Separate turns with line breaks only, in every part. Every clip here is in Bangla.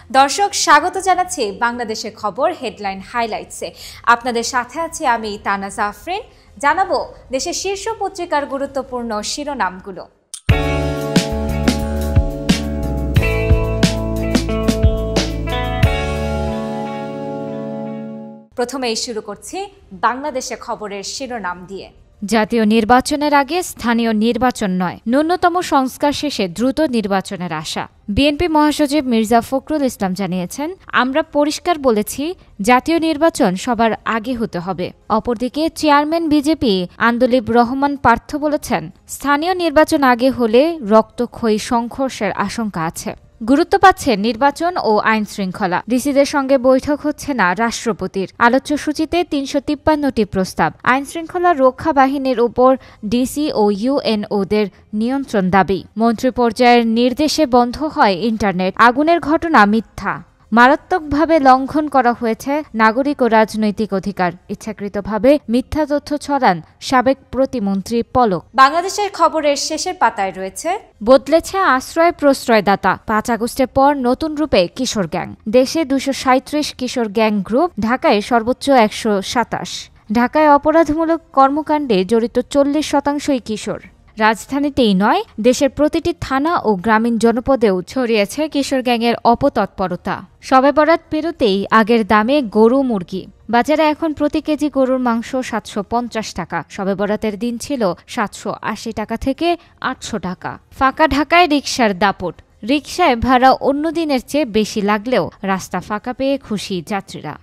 দর্শক স্বাগত জানাচ্ছি বাংলাদেশের খবর হেডলাইন হাইলাইটসে। আপনাদের সাথে আছি আমি তানাজ আফরিন। জানাবো দেশের শীর্ষ পত্রিকার গুরুত্বপূর্ণ শিরোনামগুলো। প্রথমেই শুরু করছি বাংলাদেশের খবরের শিরোনাম দিয়ে। জাতীয় নির্বাচনের আগে স্থানীয় নির্বাচন নয়, ন্যূনতম সংস্কার শেষে দ্রুত নির্বাচনের আশা। বিএনপি মহাসচিব মির্জা ফখরুল ইসলাম জানিয়েছেন, আমরা পরিষ্কার বলেছি জাতীয় নির্বাচন সবার আগে হতে হবে। অপরদিকে চেয়ারম্যান বিজেপি আন্দোলিব রহমান পার্থ বলেছেন, স্থানীয় নির্বাচন আগে হলে রক্তক্ষয়ী সংঘর্ষের আশঙ্কা আছে। গুরুত্ব পাচ্ছে নির্বাচন ও আইন শৃঙ্খলা। ডিসিদের সঙ্গে বৈঠক হচ্ছে না রাষ্ট্রপতির। আলোচ্য সূচিতে ৩৫৩টি প্রস্তাব। আইন শৃঙ্খলা রক্ষা বাহিনীর উপর ডিসি ও ইউএনওদের নিয়ন্ত্রণ দাবি। মন্ত্রী পর্যায়ের নির্দেশে বন্ধ হয় ইন্টারনেট। আগুনের ঘটনা মিথ্যা। মারাত্মকভাবে লঙ্ঘন করা হয়েছে নাগরিক ও রাজনৈতিক অধিকার। ইচ্ছাকৃতভাবে মিথ্যা তথ্য ছড়ান সাবেক প্রতিমন্ত্রী পলক। বাংলাদেশের খবরের শেষের পাতায় রয়েছে, বদলেছে আশ্রয় প্রশ্রয়দাতা। ৫ আগস্টের পর নতুন রূপে কিশোর গ্যাং। দেশে ২৩৭ কিশোর গ্যাং গ্রুপ, ঢাকায় সর্বোচ্চ ১২৭। ঢাকায় অপরাধমূলক কর্মকাণ্ডে জড়িত ৪০% কিশোর। রাজধানীতেই নয়, দেশের প্রতিটি থানা ও গ্রামীণ জনপদেও ছড়িয়েছে কিশোর গ্যাংয়ের অপতৎপরতা। শবে বরাত পেরোতেই আগের দামে গরু মুরগি। বাজারে এখন প্রতি কেজি গরুর মাংস ৭৫০ টাকা। শবে বরাতের দিন ছিল ৭৮০ টাকা থেকে ৮০০ টাকা। ফাঁকা ঢাকায় রিকশার দাপট। রিকশায় ভাড়া অন্য দিনের চেয়ে বেশি লাগলেও রাস্তা ফাঁকা পেয়ে খুশি যাত্রীরা।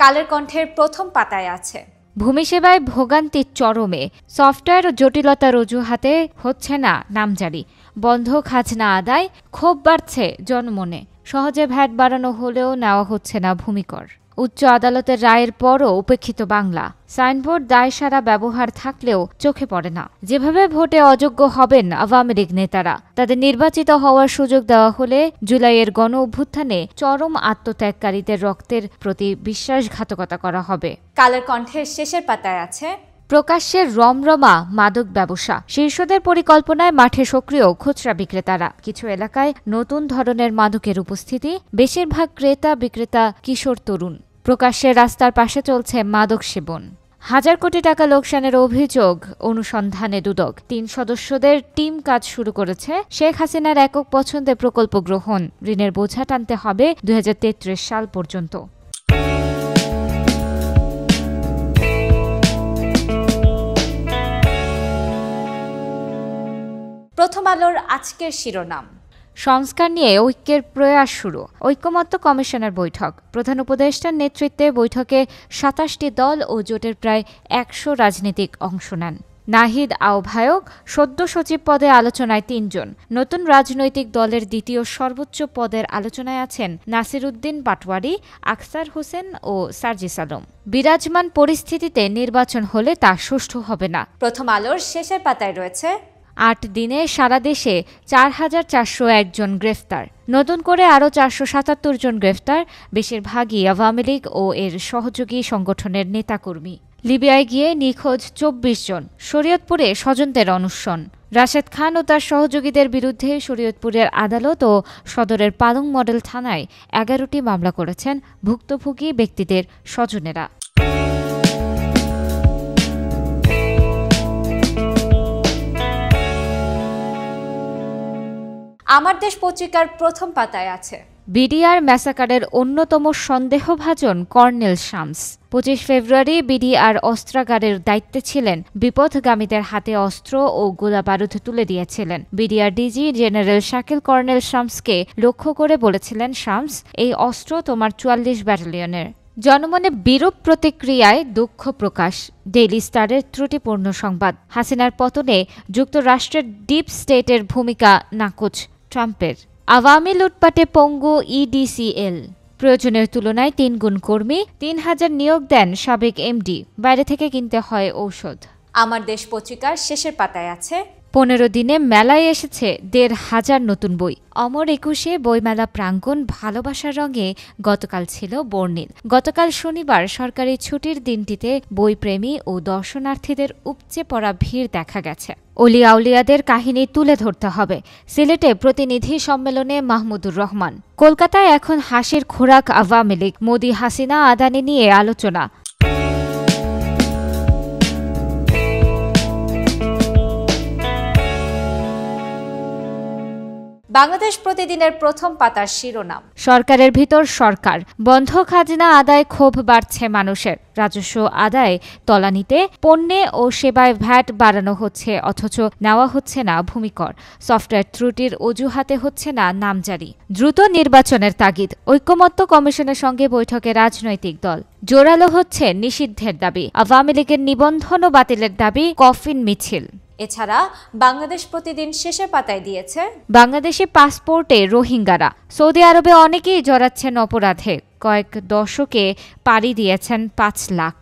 কালের কণ্ঠের প্রথম পাতায় আছে, ভূমি সেবায় ভোগান্তির চরমে। সফটওয়্যার ও জটিলতার অজুহাতে হচ্ছে না নামজারি। বন্ধ খাজনা আদায়, ক্ষোভ বাড়ছে জনমনে। সহজে ভ্যাট বাড়ানো হলেও নেওয়া হচ্ছে না ভূমিকর। উচ্চ আদালতের রায়ের পরও উপেক্ষিত বাংলা। সাইনবোর্ড দায়সারা ব্যবহার থাকলেও চোখে পড়ে না। যেভাবে ভোটে অযোগ্য হবেন আওয়ামী লীগ নেতারা, তাদের নির্বাচিত হওয়ার সুযোগ দেওয়া হলে জুলাইয়ের গণ অভ্যুত্থানে চরম আত্মত্যাগকারীদের রক্তের প্রতি বিশ্বাসঘাতকতা করা হবে। কালের কণ্ঠের শেষের পাতায় আছে, প্রকাশ্যে রমরমা মাদক ব্যবসা। শীর্ষদের পরিকল্পনায় মাঠে সক্রিয় খুচরা বিক্রেতারা। কিছু এলাকায় নতুন ধরনের মাদকের উপস্থিতি। বেশিরভাগ ক্রেতা বিক্রেতা কিশোর তরুণ। প্রকাশ্যে রাস্তার পাশে চলছে মাদক সেবন। হাজার কোটি টাকা লোকসানের অভিযোগ অনুসন্ধানে দুদক। ৩ সদস্যদের টিম কাজ শুরু করেছে। শেখ হাসিনার একক পছন্দে প্রকল্প গ্রহণ। ঋণের বোঝা টানতে হবে ২০৩৩ সাল পর্যন্ত। প্রথম আলোর আজকের শিরোনাম, সংস্কার নিয়ে ঐক্যের প্রয়াস শুরু। ঐকমত্য কমিশনের বৈঠক। প্রধান উপদেষ্টার নেতৃত্বে বৈঠকে ২৭টি দল ও জোটের প্রায় ১০০ রাজনীতিক অংশ নেন। নাহিদ আহ্বায়ক, সদ্য সচিব পদে আলোচনায় ৩ জন। নতুন রাজনৈতিক দলের দ্বিতীয় সর্বোচ্চ পদের আলোচনায় আছেন নাসির উদ্দিন পাটোয়ারি, আখতার হোসেন ও সার্জিস আলম। বিরাজমান পরিস্থিতিতে নির্বাচন হলে তা সুষ্ঠু হবে না। প্রথম আলোর শেষের পাতায় রয়েছে, ৮ দিনে সারা দেশে ৪,৪০১ জন গ্রেফতার। নতুন করে আরও ৪৭৭ জন গ্রেফতার। বেশিরভাগই আওয়ামী লীগ ও এর সহযোগী সংগঠনের নেতাকর্মী। লিবিয়ায় গিয়ে নিখোঁজ ২৪ জন। শরীয়তপুরে স্বজনদের অনশন। রাশেদ খান ও তার সহযোগীদের বিরুদ্ধে শরীয়তপুরের আদালত ও সদরের পালং মডেল থানায় ১১টি মামলা করেছেন ভুক্তভোগী ব্যক্তিদের স্বজনেরা। আমার দেশ পত্রিকার প্রথম পাতায় আছে, বিডিআর ম্যাসাকারের অন্যতম সন্দেহভাজন কর্নেল শামস। ২৫ ফেব্রুয়ারি বিডিআর অস্ত্রাগারের দায়িত্বে ছিলেন। বিপথগামীদের হাতে অস্ত্র ও গোলাবারুদ তুলে দিয়েছিলেন। BDR DG general Shakil colonel শামসকে লক্ষ্য করে বলেছিলেন, শামস, এই অস্ত্র তোমার ৪৪ ব্যাটালিয়নের। জনমনে বিরূপ প্রতিক্রিয়ায় দুঃখ প্রকাশ। ডেইলি স্টারের ত্রুটিপূর্ণ সংবাদ। হাসিনার পতনে যুক্তরাষ্ট্রের ডিপ স্টেটের ভূমিকা নাকচ ট্রাম্পের। আওয়ামী লুটপাটে পঙ্গু ইডিসিএল। প্রয়োজনের তুলনায় ৩ গুণ কর্মী, ৩,০০০ নিয়োগ দেন সাবেক এমডি। বাইরে থেকে কিনতে হয় ঔষধ। আমার দেশ পত্রিকার শেষের পাতায় আছে, 15 দিনে মেলায় এসেছে 1,500 নতুন বই। অমর একুশে বইমেলা প্রাঙ্গণ ভালোবাসার রঙে গতকাল ছিল বর্ণিল। গতকাল শনিবার সরকারি ছুটির দিনটিতে বইপ্রেমী ও দর্শনার্থীদের উপচে পড়া ভিড় দেখা গেছে। অলি আউলিয়াদের কাহিনী তুলে ধরতে হবে। সিলেটে প্রতিনিধি সম্মেলনে মাহমুদুর রহমান। কলকাতায় এখন হাসির খোরাক আওয়ামী লীগ, মোদি হাসিনা আদানি নিয়ে আলোচনা। বাংলাদেশ প্রতিদিনের প্রথম পাতার শিরোনাম, সরকারের ভিতর সরকার, বন্ধ খাজনা আদায় ক্ষোভ বাড়ছে মানুষের। রাজস্ব আদায় তলানিতে, পণ্যে ও সেবায় ভ্যাট বাড়ানো হচ্ছে অথচ নেওয়া হচ্ছে না ভূমিকর। সফটওয়্যার ত্রুটির অজুহাতে হচ্ছে না নামজারি। দ্রুত নির্বাচনের তাগিদ, ঐকমত্য কমিশনের সঙ্গে বৈঠকে রাজনৈতিক দল। জোরালো হচ্ছে নিষিদ্ধের দাবি, আওয়ামী লীগের নিবন্ধন ও বাতিলের দাবি, কফিন মিছিল। এছাড়া বাংলাদেশ প্রতিদিন শেষের পাতায় দিয়েছে বাংলাদেশি পাসপোর্টে রোহিঙ্গারা, সৌদি আরবে অনেকেই জড়াচ্ছেন অপরাধে, কয়েক দশকে পাড়ি দিয়েছেন 5 লাখ।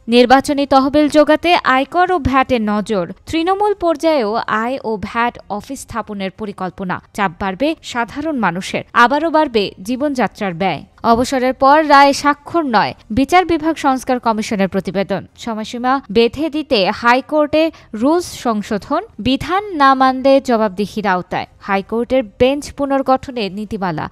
নির্বাচনী তহবিল জোগাতে আয়কর ও ভ্যাটের নজর, তৃণমূল পর্যায়েও আয় ও ভ্যাট অফিস স্থাপনের পরিকল্পনা। চাপ বাড়বে সাধারণ মানুষের, আবারও বাড়বে জীবনযাত্রার ব্যয়। অবসরের পর রায় স্বাক্ষর নয়, বিচার বিভাগ সংস্কার কমিশনের প্রতিবেদন। সময়সীমা বেঁধে দিতে হাইকোর্টে রুলস সংশোধন, বিধান না মানলে জবাবদিহির আওতায়। হাইকোর্টের বেঞ্চ পুনর্গঠনের নীতিমালা।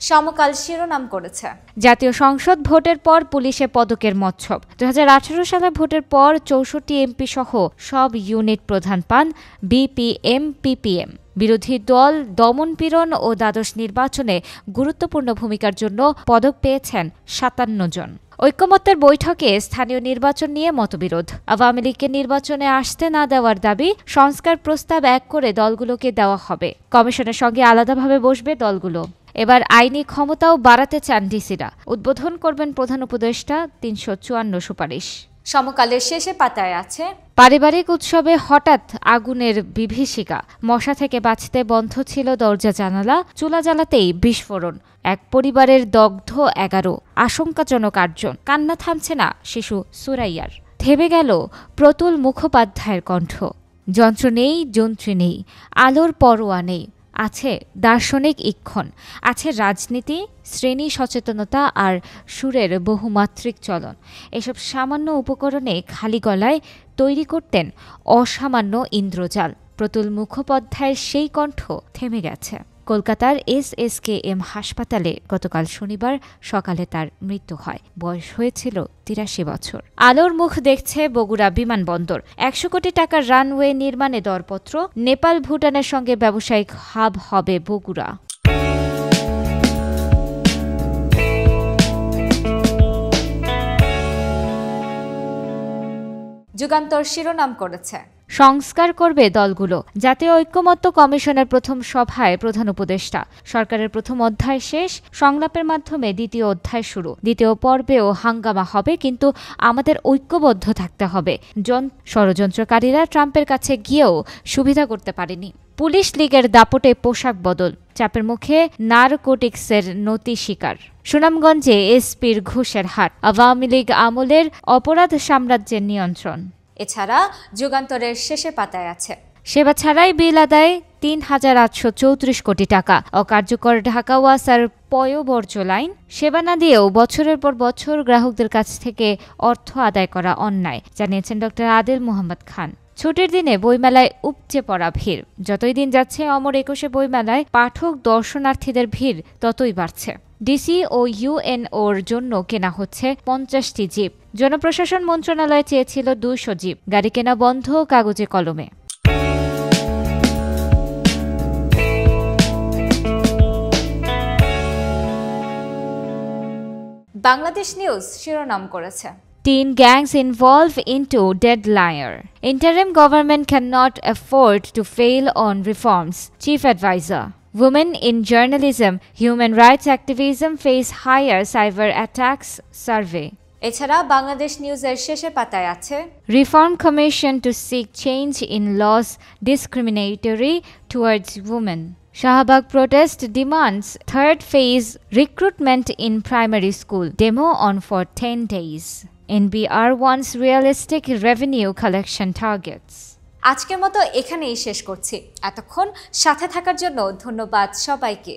সমকাল শিরোনাম করেছে জাতীয় সংসদ ভোটের পর পুলিশে পদকের মচ্ছব। 2018 সালে ভোটের পর 64 এমপি সহ সব ইউনিট প্রধান পান বিপিএম পিপিএম। বিরোধী দল দমনপীড়ন ও দ্বাদশ নির্বাচনে গুরুত্বপূর্ণ ভূমিকার জন্য পদক পেয়েছেন 57 জন। ঐকমত্যের বৈঠকে স্থানীয় নির্বাচন নিয়ে মতবিরোধ, আওয়ামী লীগকে নির্বাচনে আসতে না দেওয়ার দাবি। সংস্কার প্রস্তাব এক করে দলগুলোকে দেওয়া হবে, কমিশনের সঙ্গে আলাদাভাবে বসবে দলগুলো। এবার আইনি ক্ষমতাও বাড়াতে চান ডিসিরা, উদ্বোধন করবেন প্রধান উপদেষ্টা। 354 সুপারিশ। সমকালের শেষে পাতায় আছে পারিবারিক উৎসবে হঠাৎ আগুনের বিভীষিকা, মশা থেকে বাঁচতে বন্ধ ছিল দরজা জানালা, চুলা জ্বালাতেই বিস্ফোরণ। এক পরিবারের দগ্ধ 11, আশঙ্কাজনক 8 জন। কান্না থামছে না শিশু সুরাইয়ার। থেমে গেল প্রতুল মুখোপাধ্যায়ের কণ্ঠ। যন্ত্র নেই, যন্ত্রী নেই, আলোর পরোয়া নেই। আছে দার্শনিক ইক্ষণ, আছে রাজনীতি, শ্রেণী সচেতনতা আর সুরের বহুমাত্রিক চলন। এসব সামান্য উপকরণে খালি গলায় তৈরি করতেন অসামান্য ইন্দ্রজাল। প্রতুল মুখোপাধ্যায়ের সেই কণ্ঠ থেমে গেছে। কলকাতার SSKM হাসপাতালে গতকাল শনিবার সকালে তার মৃত্যু হয়। বয়স হয়েছিল 83 বছর। আলোর মুখ দেখছে বগুড়া বিমানবন্দর। 100 কোটি টাকার রানওয়ে নির্মাণে দরপত্র। নেপাল ভুটানের সঙ্গে ব্যবসায়িক হাব হবে বগুড়া। যুগান্তর শিরোনাম করেছে সংস্কার করবে দলগুলো। জাতীয় ঐকমত্য কমিশনের প্রথম সভায় প্রধান উপদেষ্টা। সরকারের প্রথম অধ্যায় শেষ, সংলাপের মাধ্যমে দ্বিতীয় অধ্যায় শুরু। দ্বিতীয় পর্বেও হাঙ্গামা হবে, কিন্তু আমাদের ঐক্যবদ্ধ থাকতে হবে। ষড়যন্ত্রকারীরা ট্রাম্পের কাছে গিয়েও সুবিধা করতে পারেনি। পুলিশ লীগের দাপটে পোশাক বদল, চাপের মুখে নারকোটিক্সের নতি শিকার। সুনামগঞ্জে এসপির ঘুষের হাট, আওয়ামী লীগ আমলের অপরাধ সাম্রাজ্যের নিয়ন্ত্রণ। এছাড়া যুগান্তরের শেষের পাতায় আছে সেবা ছাড়াই বিল আদায় 3,834 কোটি টাকা, অকার্যকর ঢাকা ওয়াসার পয়ঃবর্জ্য লাইন। সেবা না দিয়েও বছরের পর বছর গ্রাহকদের কাছ থেকে অর্থ আদায় করা অন্যায়, জানিয়েছেন ডক্টর আদেল মোহাম্মদ খান। ছুটির দিনে বইমেলায় উপচে পড়া ভিড়। যতই দিন যাচ্ছে অমর একুশে বইমেলায় পাঠক দর্শনার্থীদের ভিড় ততই বাড়ছে। ডিসি ও ইউএনওর জন্য কেনা হচ্ছে 50টি জিপ। জনপ্রশাসন মন্ত্রণালয় চেয়েছিল 200 জিপ। গাড়ি কেনা বন্ধ কাগজে কলমে। বাংলাদেশ নিউজ শিরোনাম করেছে 10 gangs involved into deadline. Interim government cannot afford to fail on reforms. Chief advisor. Women in journalism, human rights activism face higher cyber attacks survey. এছাড়া বাংলাদেশ নিউজের শেষের পাতায় আছে reform commission to seek change in laws discriminatory towards women. Shahbag protest demands third phase recruitment in primary school. Demo on for 10 days. NBR wants realistic revenue collection targets. আজকের মতো এখানেই শেষ করছি। এতক্ষণ সাথে থাকার জন্য ধন্যবাদ সবাইকে।